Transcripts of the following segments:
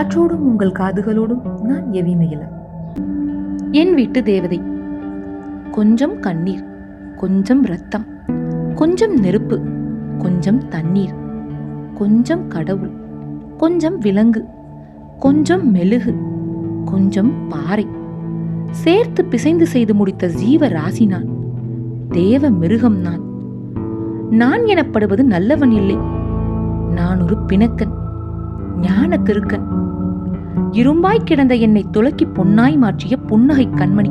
காற்றோடும் உங்கள் காதுகளோடும் நான் எவிமையில. என் வீட்டு தேவதை. கொஞ்சம் கண்ணீர், கொஞ்சம் இரத்தம், கொஞ்சம் நெருப்பு, கொஞ்சம் தண்ணீர், கொஞ்சம் கடவுள், கொஞ்சம் விலங்கு, கொஞ்சம் மெழுகு, கொஞ்சம் பாறை, சேர்த்து பிசைந்து செய்து முடித்த ஜீவ ராசி நான். தேவ மிருகம் நான். நான் எனப்படுவது நல்லவன் இல்லை. நான் ஒரு பிணக்கன், ஞான கிறுக்கன். இரும்பாய் கிடந்த என்னை துலக்கி பொன்னாய் மாற்றிய புன்னகை கண்மணி.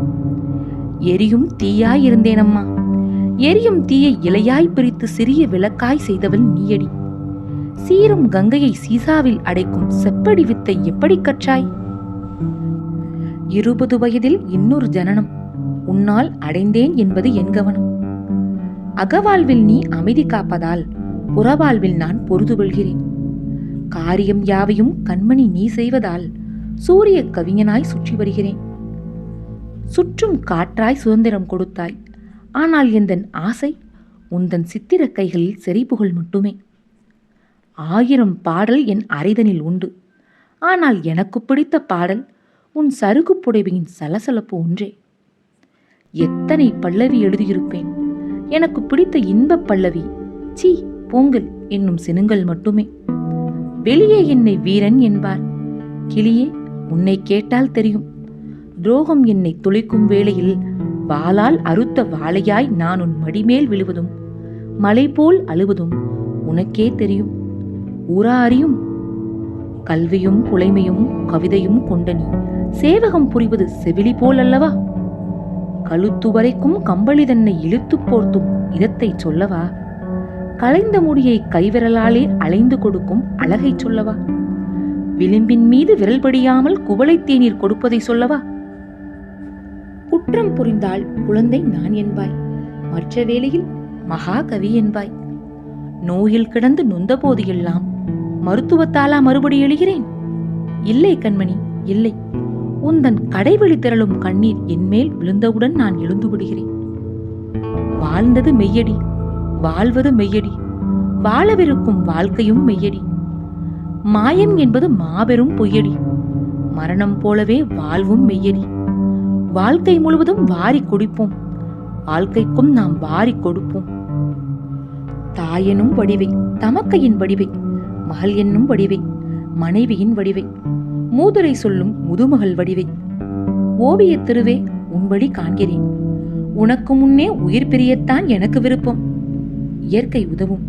எரியும் தீயாய் இருந்தேனம்மா. எரியும் தீயை இலையாய் பிரித்து சிறிய விளக்காய் செய்தவள் நீயடி. சீரும் கங்கையை சீசாவில் அடைக்கும் செப்படி வித்தை எப்படி கற்றாய்? 20 வயதில் இன்னொரு ஜனனம் உன்னால் அடைந்தேன் என்பது என் கவனம். அகவாழ்வில் நீ அமைதி காப்பதால் புறவாழ்வில் நான் பொருது கொள்கிறேன். காரியம் யாவையும் கண்மணி நீ செய்வதால் சூரிய கவிஞனாய் சுற்றி வருகிறேன். சுற்றும் காற்றாய் சுதந்திரம் கொடுத்தாய். ஆனால் எந்தன் ஆசை உந்தன் சித்திர கைகளில் செறிப்புகள் மட்டுமே. 1000 பாடல் என் அறைதனில் உண்டு. ஆனால் எனக்கு பிடித்த பாடல் உன் சருகு புடைவையின் சலசலப்பு ஒன்றே. எத்தனை பல்லவி எழுதியிருப்பேன். எனக்கு பிடித்த இன்பப் பல்லவி சீ பொங்கல் என்னும் சினுங்கள் மட்டுமே. வெளியே என்னை வீரன் என்பார். கிளியே, உன்னை கேட்டால் தெரியும். துரோகம் என்னை துளைக்கும் வேளையில் வாளால் அறுத்த வாளையாய் நான் உன் மடிமேல் விழுவதும் மலை போல் அழுவதும் உனக்கே தெரியும். ஊரா அறியும்? கல்வியும் புலைமையும் கவிதையும் கொண்ட நீ சேவகம் புரிவது செவிலி போல் அல்லவா? கழுத்து வரைக்கும் கம்பளி தன்னை இழுத்து போர்த்தும் இதத்தை சொல்லவா? களைந்த முடியை கைவிரலாலே அலைந்து கொடுக்கும் அழகை சொல்லவா? விளிம்பின் மீது விரல் படியாமல் குவளை தேநீர் கொடுப்பதை சொல்லவா? குற்றம் புரிந்தால் குழந்தை நான் என்பாய். மற்ற வேளையில் மகாகவி என்பாய். நோயில் கிடந்து நொந்த போது எல்லாம் மருத்துவத்தாலா மறுபடி எழுகிறேன்? இல்லை கண்மணி, இல்லை. உந்தன் கடைவெளி திரளும் கண்ணீர் என்மேல் விழுந்தவுடன் நான் எழுந்து விடுகிறேன். வாழ்ந்தது மெய்யடி, வாழ்வது மெய்யடி, வாழவிருக்கும் வாழ்க்கையும் மெய்யடி. மாயம் என்பது மாபெரும் பொய்யடி. மரணம் போலவே வாழ்வும் மெய்யடி. வாழ்க்கை முழுவதும் வாரி குடிப்போம். வாழ்க்கைக்கும் நாம் வாரி கொடுப்போம். தாயெனும் வடிவை, தமக்கையின் வடிவை, மகள் என்னும் வடிவை, மனைவியின் வடிவை, மூதுரை சொல்லும் முதுமகள் வடிவை. ஓவிய திருவே, உன்படி காண்கிறேன். உனக்கு முன்னே உயிர் பிரியத்தான் எனக்கு விருப்பம். இயற்கை உதவும்.